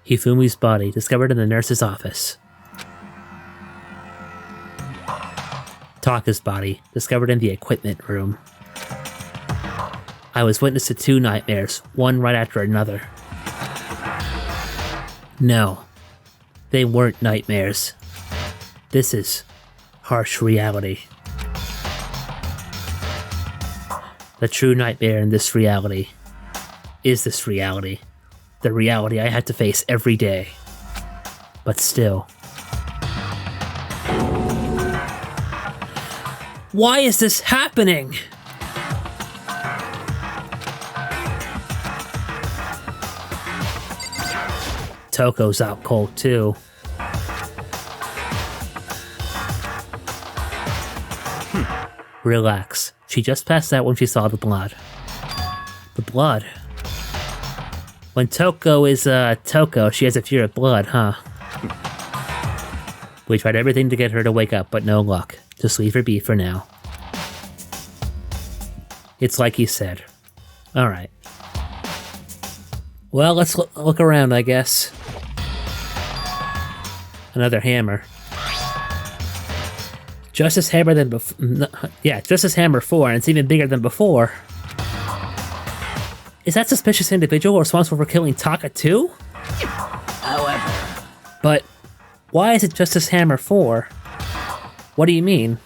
Hifumi's body discovered in the nurse's office. Taka's body discovered in the equipment room. I was witness to 2 nightmares, one right after another. No, they weren't nightmares. This is harsh reality. The true nightmare in this reality is this reality. The reality I have to face every day. But still. Why is this happening? Toko's out cold too. Relax. She just passed out when she saw the blood. The blood? When Toko is, Toko, she has a fear of blood, huh? We tried everything to get her to wake up, but no luck. Just leave her be for now. It's like he said. Alright. Well, let's look around, I guess. Another hammer. Just as hammer than before. Yeah, just as hammer 4, and it's even bigger than before. Is that suspicious individual responsible for killing Taka too? However... But why is it just as hammer 4? What do you mean?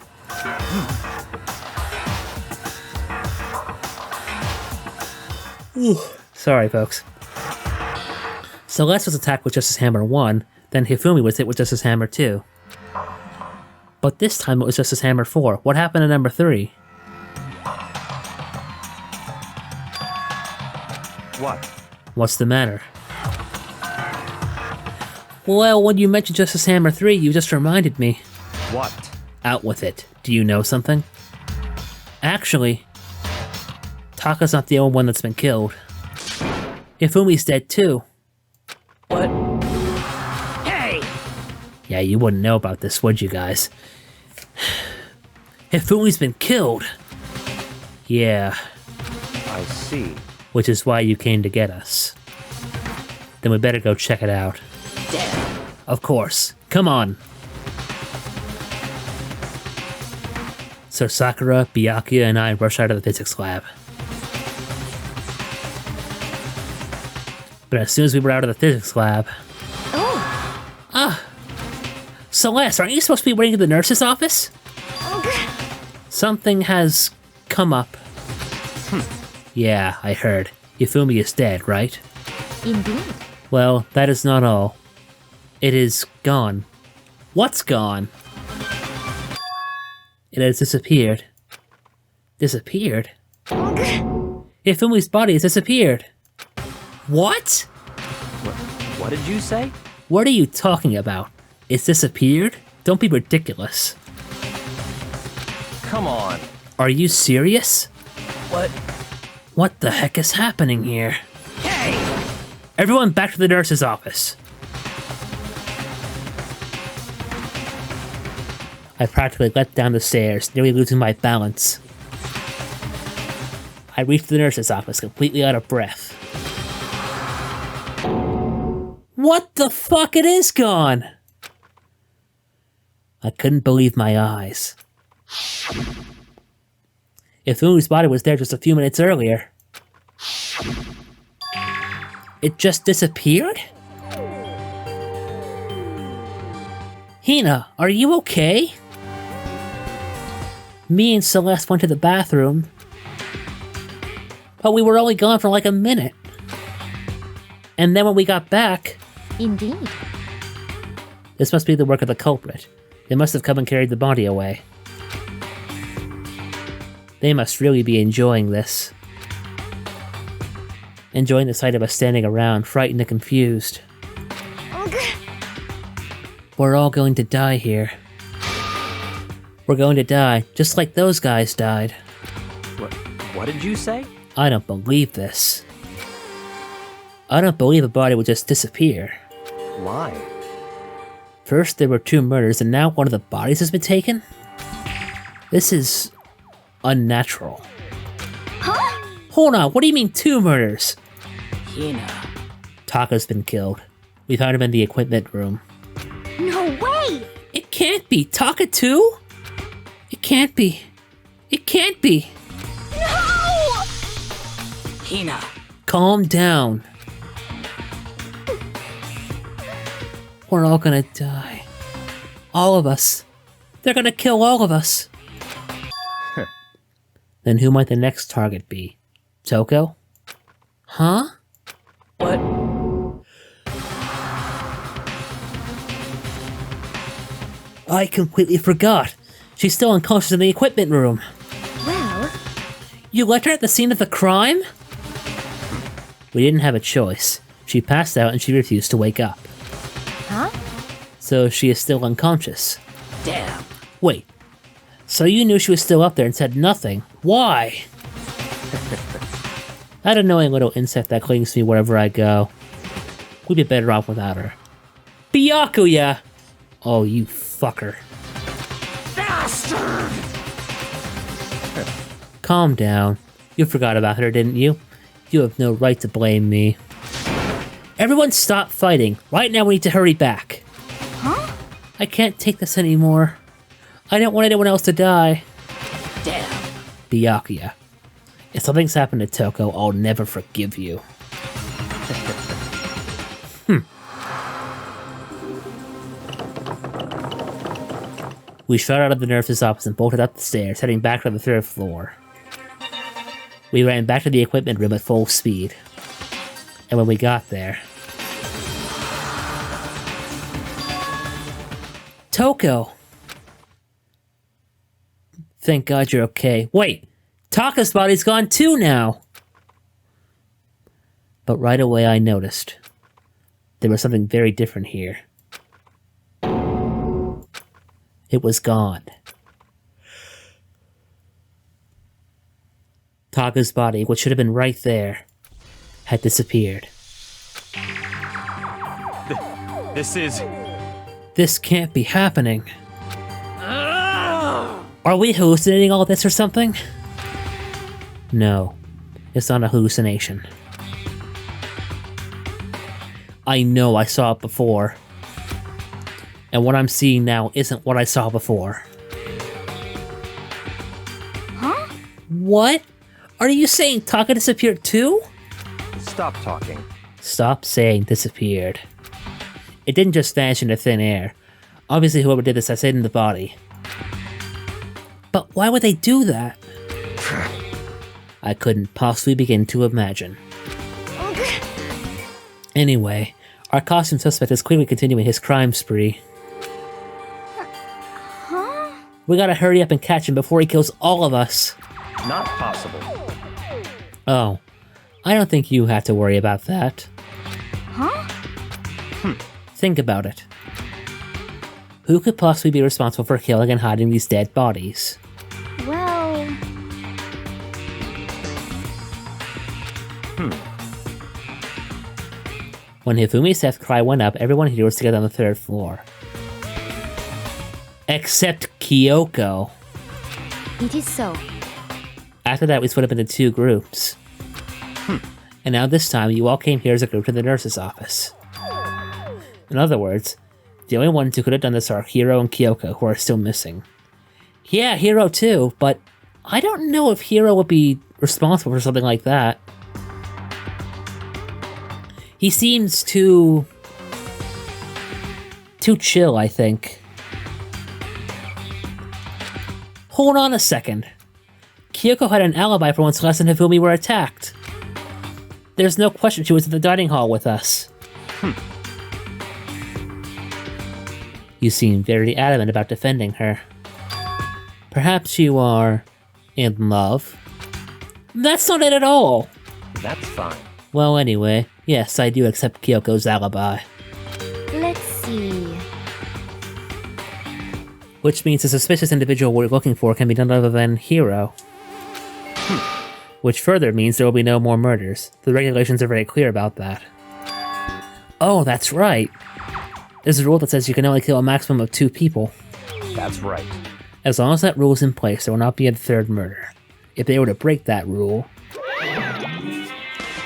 Sorry, folks. Celeste was attacked with Justice Hammer 1, then Hifumi was hit with Justice Hammer 2. But this time it was Justice Hammer 4. What happened to number 3? What? What's the matter? Well, when you mentioned Justice Hammer 3, you just reminded me. What? Out with it. Do you know something? Actually, Taka's not the only one that's been killed. Hifumi's dead too. What? Hey! Yeah, you wouldn't know about this, would you guys? Hifumi's been killed! Yeah. I see. Which is why you came to get us. Then we better go check it out. Damn. Of course. Come on! So Sakura, Byakuya, and I rush out of the physics lab. But as soon as we were out of the physics lab... Oh! Celeste, aren't you supposed to be waiting in the nurse's office? Okay. Something has come up. Yeah, I heard. Hifumi is dead, right? Indeed. Well, that is not all. It is gone. What's gone? It has disappeared. Disappeared? Okay. Hifumi's body has disappeared. What? What did you say? What are you talking about? It's disappeared? Don't be ridiculous. Come on. Are you serious? What? What the heck is happening here? Hey! Everyone back to the nurse's office. I practically leapt down the stairs, nearly losing my balance. I reached the nurse's office, completely out of breath. What the fuck? It is gone! I couldn't believe my eyes. Hifumi's body was there just a few minutes earlier. It just disappeared? Hina, are you okay? Me and Celeste went to the bathroom, but we were only gone for like a minute. And then when we got back... Indeed. This must be the work of the culprit. They must have come and carried the body away. They must really be enjoying this. Enjoying the sight of us standing around, frightened and confused. Okay. We're all going to die here. We're going to die, just like those guys died. What did you say? I don't believe this. I don't believe a body would just disappear. Why? First there were 2 murders, and now one of the bodies has been taken? This is... unnatural. Huh? Hold on, what do you mean 2 murders? Hina. Taka's been killed. We found him in the equipment room. No way! It can't be! Taka too? It can't be. It can't be! No! Hina. Calm down. We're all gonna die. All of us. They're gonna kill all of us. Then who might the next target be? Toko? Huh? What? I completely forgot. She's still unconscious in the equipment room. Well, You left her at the scene of the crime? We didn't have a choice. She passed out and she refused to wake up. huh? So she is still unconscious. Damn. Wait. So you knew she was still up there and said nothing. Why? That annoying little insect that clings to me wherever I go. We'd be better off without her. Byakuya! Oh, you fucker. Bastard! Calm down. You forgot about her, didn't you? You have no right to blame me. Everyone stop fighting. Right now we need to hurry back. Huh? I can't take this anymore. I don't want anyone else to die. Damn. Byakuya. If something's happened to Toko, I'll never forgive you. We shot out of the nurse's office and bolted up the stairs, heading back to the 3rd floor. We ran back to the equipment room at full speed. And when we got there... Toko! Thank God you're okay. Wait! Taka's body's gone too now! But right away I noticed. There was something very different here. It was gone. Taka's body, which should have been right there, had disappeared. This is... This can't be happening. Are we hallucinating all this or something? No, it's not a hallucination. I know I saw it before. And what I'm seeing now isn't what I saw before. Huh? What? Are you saying Taka disappeared too? Stop talking. Stop saying disappeared. It didn't just vanish into thin air. Obviously whoever did this has hidden the body. But why would they do that? I couldn't possibly begin to imagine. Anyway, our costume suspect is clearly continuing his crime spree. Huh? We gotta hurry up and catch him before he kills all of us. Not possible. Oh, I don't think you have to worry about that. Huh? Think about it. Who could possibly be responsible for killing and hiding these dead bodies? Well, When Hifumi's death cry went up, everyone here was together on the 3rd floor. Except Kyoko. it is so. After that, we split up into 2 groups. And now this time, you all came here as a group to the nurse's office. In other words, the only ones who could have done this are Hiro and Kyoko, who are still missing. Yeah, Hiro too, but I don't know if Hiro would be responsible for something like that. He seems too chill, I think. Hold on a second. Kyoko had an alibi for when Celeste and Hifumi were attacked. There's no question she was in the dining hall with us. You seem very adamant about defending her. Perhaps you are in love? That's not it at all! That's fine. Well, anyway, yes, I do accept Kyoko's alibi. Let's see. Which means the suspicious individual we're looking for can be none other than Hiro. Which further means there will be no more murders. The regulations are very clear about that. Oh, that's right. There's a rule that says you can only kill a maximum of 2 people. That's right. As long as that rule is in place, there will not be a 3rd murder. If they were to break that rule...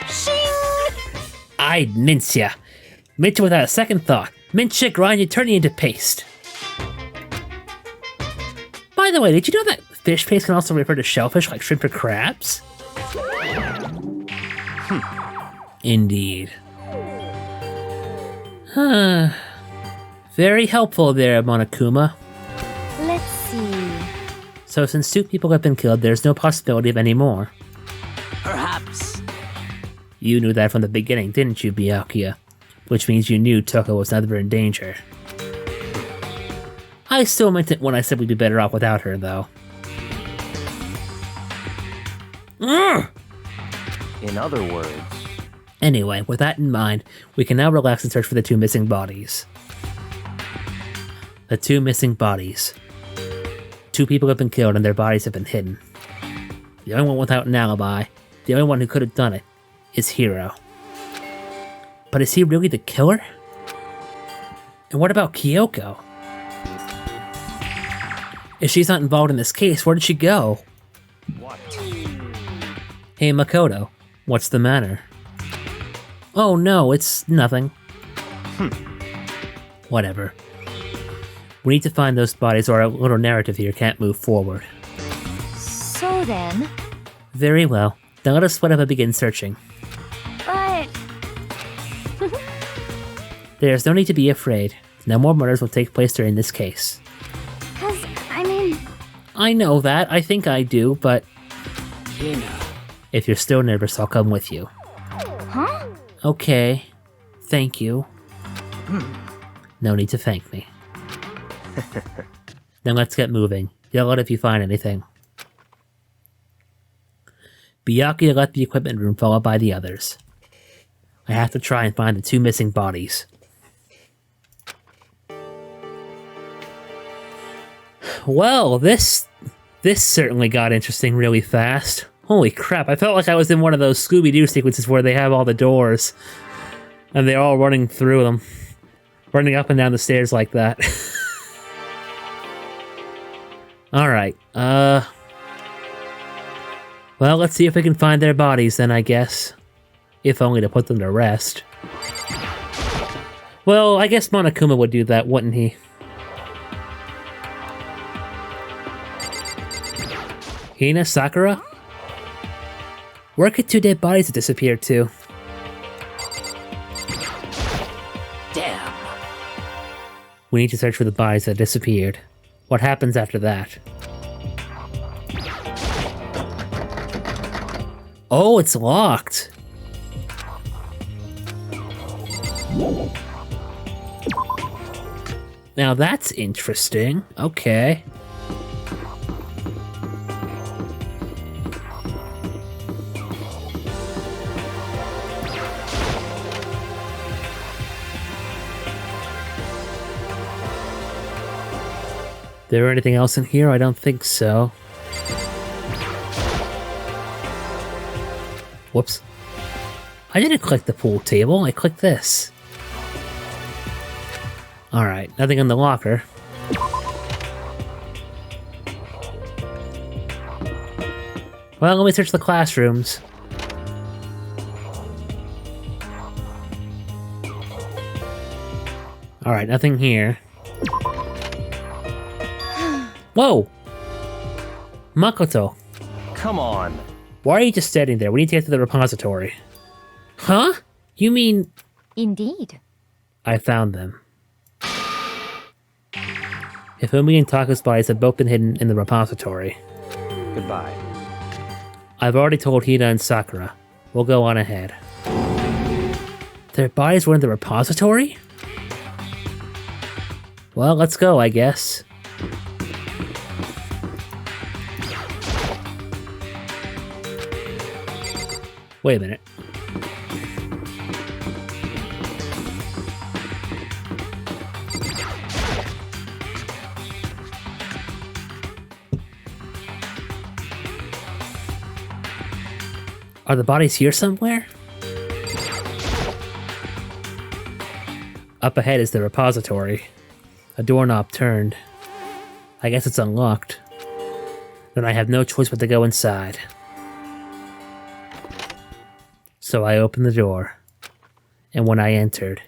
Shing! I'd mince ya! Mince it without a second thought. Mince it, grind it, turn it into paste. By the way, did you know that fish paste can also refer to shellfish like shrimp or crabs? Indeed. Very helpful there, Monokuma. Let's see. So since 2 people have been killed, there's no possibility of any more. Perhaps. You knew that from the beginning, didn't you, Byakuya? Which means you knew Toko was never in danger. I still meant it when I said we'd be better off without her, though. In other words, Anyway, with that in mind, we can now relax and search for the 2 missing bodies. The 2 missing bodies. 2 people have been killed and their bodies have been hidden. The only one without an alibi, the only one who could have done it, is Hiro. But is he really the killer? And what about Kyoko? If she's not involved in this case, where did she go? what? Hey Makoto, what's the matter? Oh no, it's nothing. Whatever. We need to find those bodies or our little narrative here can't move forward. So then, Very well. Then let us split up and begin searching. but There's no need to be afraid. No more murders will take place during this case. cause I mean, I know that, I think I do, but You know. if you're still nervous, I'll come with you. huh? Okay. Thank you. No need to thank me. Now let's get moving. Yell out if you find anything. Byakuya left the equipment room followed by the others. I have to try and find the 2 missing bodies. Well, this certainly got interesting really fast. Holy crap, I felt like I was in one of those Scooby-Doo sequences where they have all the doors. And they're all running through them. Running up and down the stairs like that. Alright, well, let's see if we can find their bodies then, I guess. If only to put them to rest. Well, I guess Monokuma would do that, wouldn't he? Hina, Sakura? Where could 2 dead bodies have disappeared to? Damn. We need to search for the bodies that disappeared. What happens after that? Oh, it's locked! Now that's interesting. Okay. There anything else in here? I don't think so. Whoops. I didn't click the pool table, I clicked this. Alright, nothing in the locker. Well, let me search the classrooms. Alright, nothing here. Whoa! Makoto, Come on. why are you just standing there? We need to get to the repository. Huh? You mean... Indeed. I found them. Hifumi and Taka's bodies have both been hidden in the repository. Goodbye. I've already told Hina and Sakura. We'll go on ahead. Their bodies were in the repository? Well, let's go, I guess. Wait a minute. Are the bodies here somewhere? Up ahead is the repository. A doorknob turned. I guess it's unlocked. Then I have no choice but to go inside. So I opened the door. And when I entered,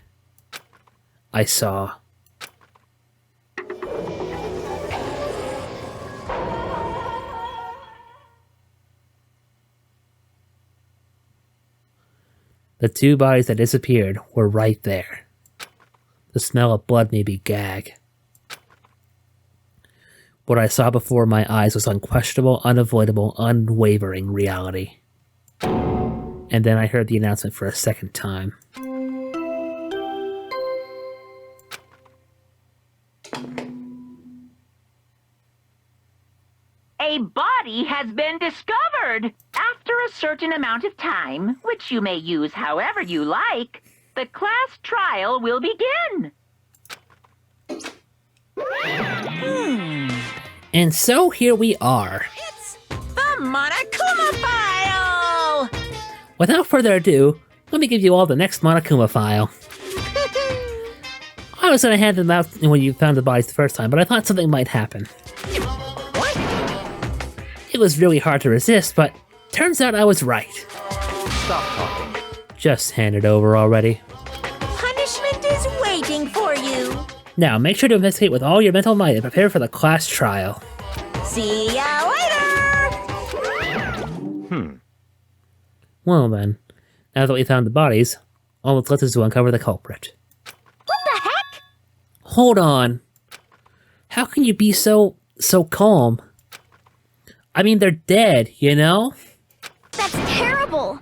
I saw. The two bodies that disappeared were right there. The smell of blood made me gag. What I saw before my eyes was unquestionable, unavoidable, unwavering reality. And then I heard the announcement for a second time. A body has been discovered. After a certain amount of time, which you may use however you like, the class trial will begin. And so here we are. It's the Monokuma file! Without further ado, let me give you all the next Monokuma file. I was gonna hand them out when you found the bodies the first time, but I thought something might happen. It was really hard to resist, but turns out I was right. Stop talking. Just hand it over already. Punishment is waiting for you. Now, make sure to investigate with all your mental might and prepare for the class trial. See ya later! Well then, now that we found the bodies, all that's left is to uncover the culprit. What the heck? Hold on. How can you be so calm? I mean, they're dead, you know? That's terrible.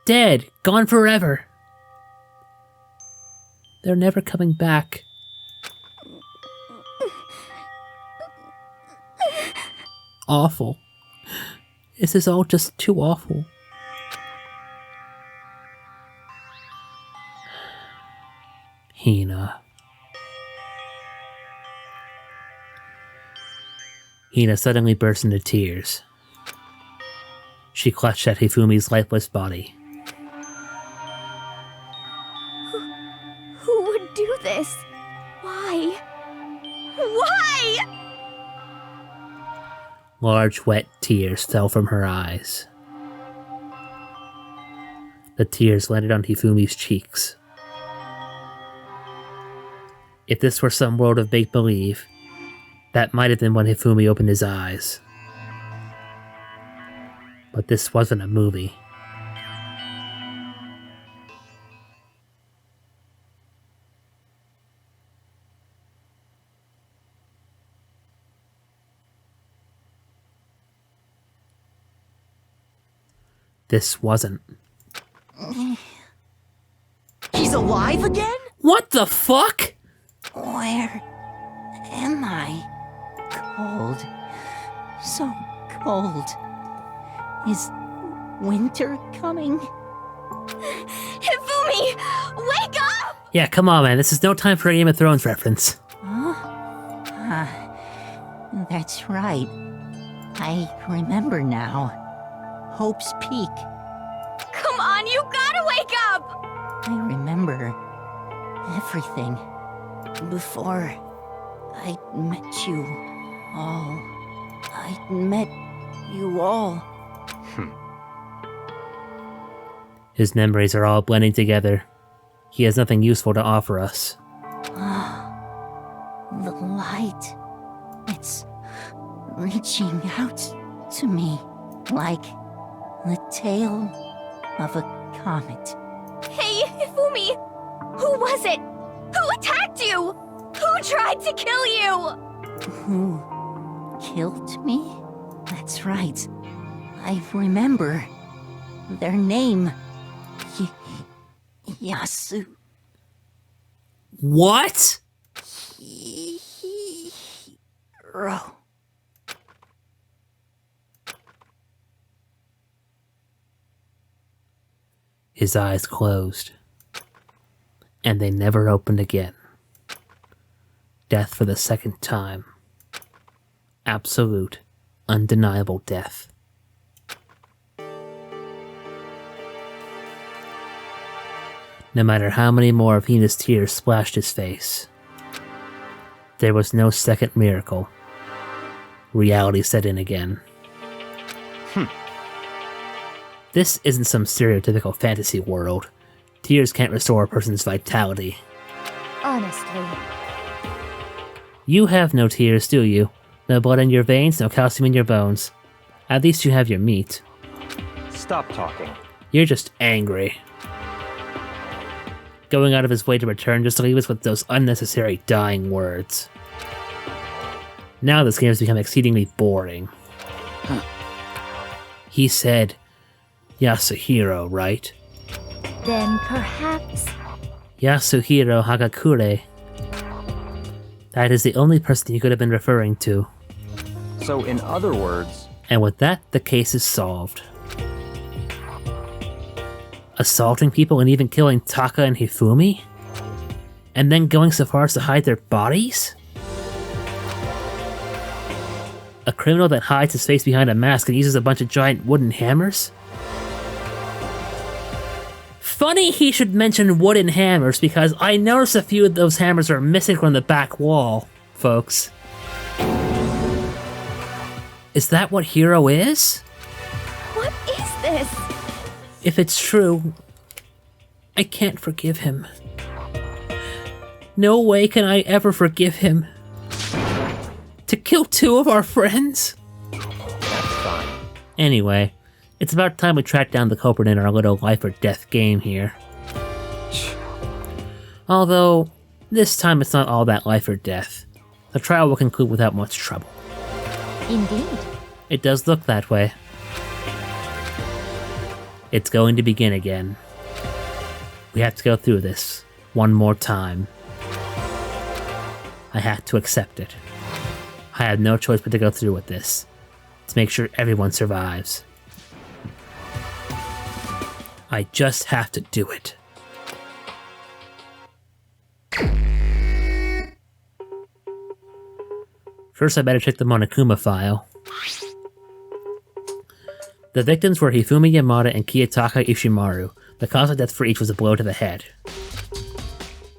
Dead. Gone forever. They're never coming back. Awful. This is all just too awful. Hina. Hina suddenly burst into tears. She clutched at Hifumi's lifeless body. Who would do this? Why? Why? Large wet tears fell from her eyes. The tears landed on Hifumi's cheeks. If this were some world of make-believe, that might have been when Hifumi opened his eyes. But this wasn't a movie. This wasn't. He's alive again? What the fuck? Where am I? Cold. So cold. Is winter coming? Hifumi! Wake up! Yeah, come on, man. This is no time for a Game of Thrones reference. That's right. I remember now. Hope's Peak. Come on, you gotta wake up! I remember everything before I met you all. I met you all. His memories are all blending together. He has nothing useful to offer us. The light. It's reaching out to me like the tail of a comet. Hey, Hifumi! Who was it? Who attacked you? Who tried to kill you? Who killed me? That's right. I remember their name. Yasu. What? Hiro. His eyes closed. And they never opened again. Death for the second time. Absolute, undeniable death. No matter how many more of Hina's tears splashed his face, there was no second miracle. Reality set in again. This isn't some stereotypical fantasy world. Tears can't restore a person's vitality. honestly. You have no tears, do you? No blood in your veins, no calcium in your bones. At least you have your meat. Stop talking. You're just angry. Going out of his way to return just to leave us with those unnecessary dying words. Now this game has become exceedingly boring. He said, Yasuhiro, right? Then perhaps... Yasuhiro Hagakure. That is the only person you could have been referring to. So in other words... And with that, the case is solved. Assaulting people and even killing Taka and Hifumi? And then going so far as to hide their bodies? A criminal that hides his face behind a mask and uses a bunch of giant wooden hammers? Funny he should mention wooden hammers, because I noticed a few of those hammers are missing from the back wall, folks. Is that what Hiro is? What is this? If it's true, I can't forgive him. No way can I ever forgive him. To kill two of our friends? That's fine. Anyway, it's about time we track down the culprit in our little life or death game here. Although, this time it's not all that life or death. The trial will conclude without much trouble. Indeed. It does look that way. It's going to begin again. We have to go through this one more time. I have to accept it. I have no choice but to go through with this, to make sure everyone survives. I just have to do it. First, I better check the Monokuma file. The victims were Hifumi Yamada and Kiyotaka Ishimaru. The cause of death for each was a blow to the head.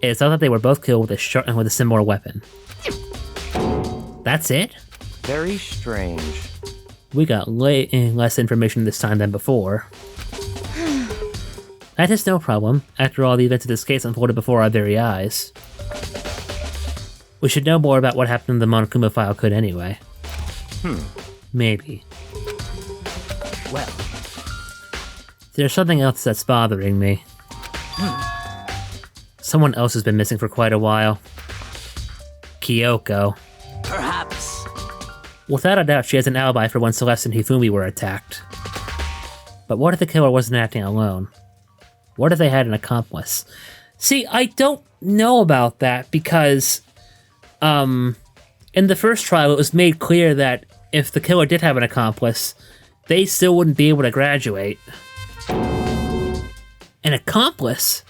It is thought that they were both killed with a similar weapon. That's it? Very strange. We got less information this time than before. That is no problem. After all, the events of this case unfolded before our very eyes. We should know more about what happened in the Monokuma file could anyway. Maybe. Well, there's something else that's bothering me. Someone else has been missing for quite a while. Kyoko. Perhaps. Without a doubt, she has an alibi for when Celeste and Hifumi were attacked. But what if the killer wasn't acting alone? What if they had an accomplice? See, I don't know about that because, in the first trial, it was made clear that if the killer did have an accomplice, they still wouldn't be able to graduate. An accomplice?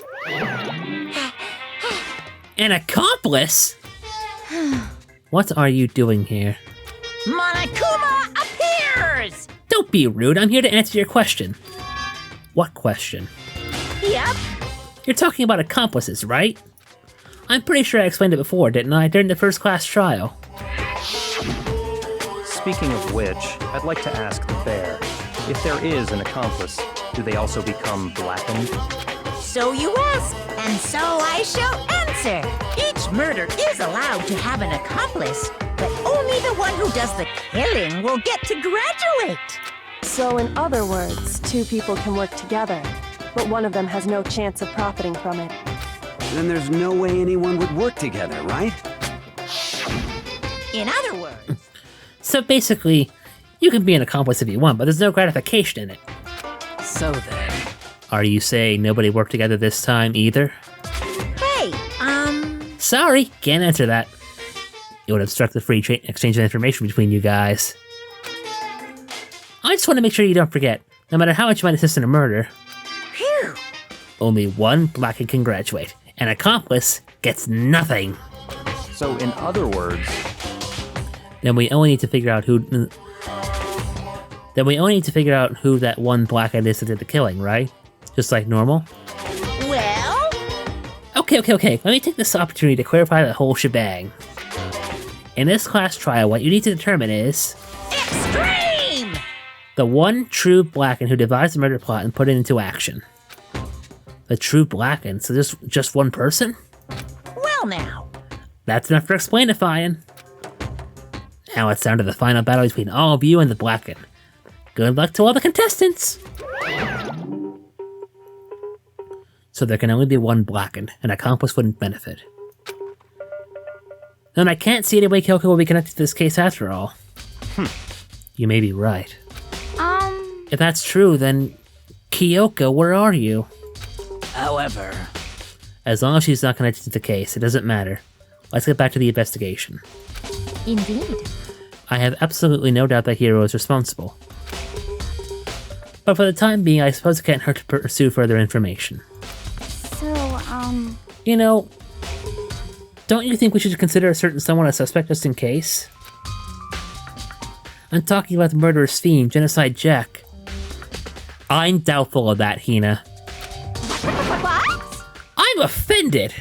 An accomplice? What are you doing here? Monokuma appears! Don't be rude, I'm here to answer your question. What question? Yep. You're talking about accomplices, right? I'm pretty sure I explained it before, didn't I, during the first class trial? speaking of which, I'd like to ask the bear, if there is an accomplice, do they also become blackened? So you ask, and so I shall answer. Each murder is allowed to have an accomplice, but only the one who does the killing will get to graduate. So in other words, two people can work together, but one of them has no chance of profiting from it. Then there's no way anyone would work together, right? In other words... So basically, you can be an accomplice if you want, but there's no gratification in it. So then... Are you saying nobody worked together this time either? Hey, Sorry, can't answer that. It would obstruct the free exchange of information between you guys. I just want to make sure you don't forget, no matter how much you might assist in a murder, Phew! only one Blackened can graduate. An accomplice gets nothing. So in other words... Then we only need to figure out who... Then we only need to figure out who that one Blackened is that did the killing, right? Just like normal? Well... Okay. Let me take this opportunity to clarify the whole shebang. In this class trial, what you need to determine is... Extreme! the one true Blackened who devised the murder plot and put it into action. The true Blackened? So just one person? Well, jail now. That's enough for explainifying. Now it's down to the final battle between all of you and the Blacken. Good luck to all the contestants! So there can only be one Blacken. An accomplice wouldn't benefit. Then I can't see any way Kyoko will be connected to this case after all. You may be right. If that's true, then Kyoko, where are you? However, As long as she's not connected to the case, it doesn't matter. Let's get back to the investigation. Indeed. I have absolutely no doubt that Hiro is responsible. But for the time being, I suppose it can't hurt to pursue further information. So, You know, don't you think we should consider a certain someone a suspect just in case? I'm talking about the murderous fiend, Genocide Jack. I'm doubtful of that, Hina. what? I'm offended!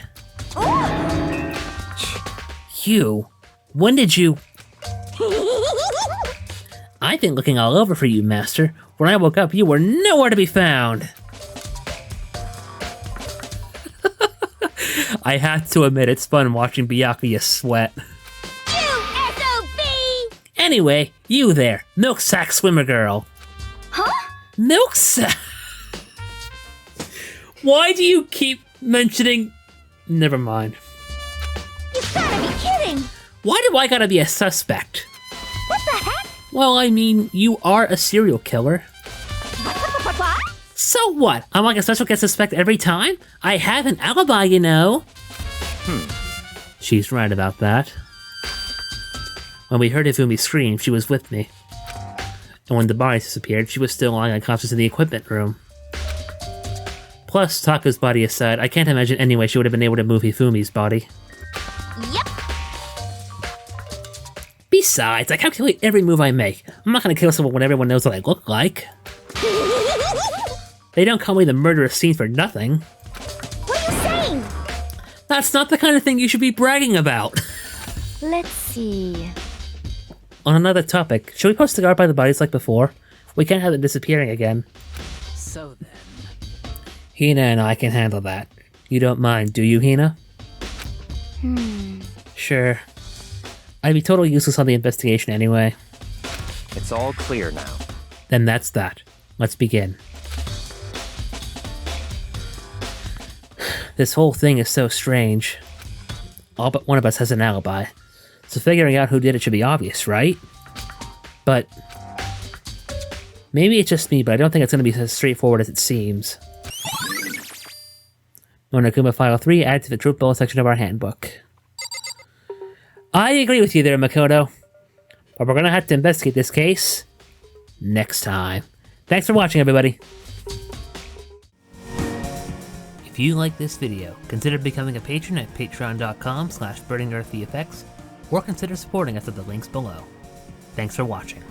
You? When did you... I've been looking all over for you, Master. When I woke up, you were nowhere to be found! I have to admit, it's fun watching Byakuya sweat. You SOB! Anyway, you there, Milk Sack Swimmer Girl. Huh? Milk Sack? Why do you keep mentioning... Never mind. You gotta be kidding! Why do I gotta be a suspect? What the heck? Well, I mean, you are a serial killer. What? So what? I'm like a special guest suspect every time? I have an alibi, you know. She's right about that. When we heard Ifumi scream, she was with me. And when the body disappeared, she was still lying unconscious in the equipment room. Plus, Taku's body aside, I can't imagine any way she would have been able to move Ifumi's body. Yep. Besides, I calculate every move I make. I'm not gonna kill someone when everyone knows what I look like. They don't call me the murderous fiend for nothing. What are you saying? That's not the kind of thing you should be bragging about. Let's see. On another topic, should we post the guard by the bodies like before? We can't have them disappearing again. so then. Hina and I can handle that. You don't mind, do you, Hina? Sure. I'd be totally useless on the investigation anyway. It's all clear now. Then that's that. Let's begin. This whole thing is so strange. All but one of us has an alibi. So figuring out who did it should be obvious, right? But... maybe it's just me, but I don't think it's going to be as straightforward as it seems. Monokuma File 3 added to the Troop Bullet section of our handbook. I agree with you there, Makoto. But we're going to have to investigate this case next time. Thanks for watching, everybody. If you like this video, consider becoming a patron at patreon.com/burningearthvfx, or consider supporting us at the links below. Thanks for watching.